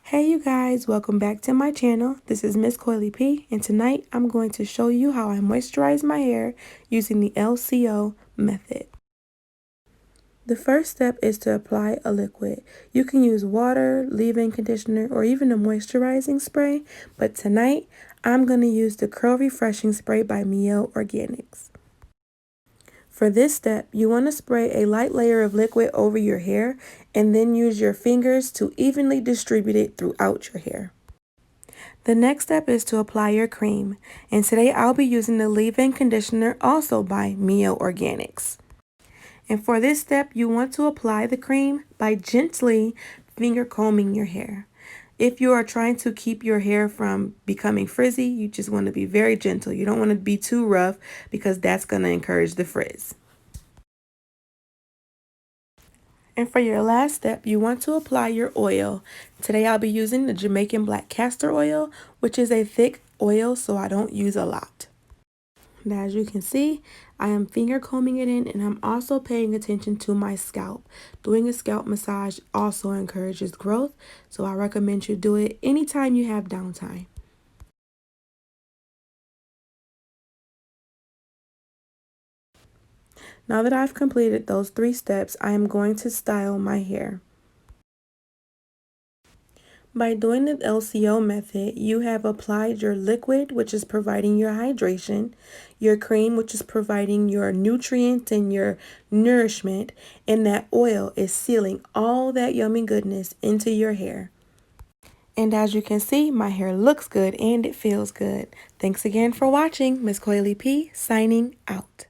Hey you guys, welcome back to my channel. This is Ms.CoilyP, and tonight I'm going to show you how I moisturize my hair using the LCO method. The first step is to apply a liquid. You can use water, leave-in conditioner, or even a moisturizing spray, but tonight I'm going to use the Curl Refreshing Spray by Mielle Organics. For this step, you want to spray a light layer of liquid over your hair and then use your fingers to evenly distribute it throughout your hair. The next step is to apply your cream, and today I'll be using the leave-in conditioner also by Mielle Organics. And for this step, you want to apply the cream by gently finger combing your hair. If you are trying to keep your hair from becoming frizzy, you just want to be very gentle. You don't want to be too rough because that's going to encourage the frizz. And for your last step, you want to apply your oil. Today I'll be using the Jamaican black castor oil, which is a thick oil, so I don't use a lot. Now, as you can see, I am finger combing it in, and I'm also paying attention to my scalp. Doing a scalp massage also encourages growth, so I recommend you do it anytime you have downtime. Now that I've completed those 3 steps, I am going to style my hair. By doing the LCO method, you have applied your liquid, which is providing your hydration, your cream, which is providing your nutrients and your nourishment, and that oil is sealing all that yummy goodness into your hair. And as you can see, my hair looks good and it feels good. Thanks again for watching. Ms.CoilyP signing out.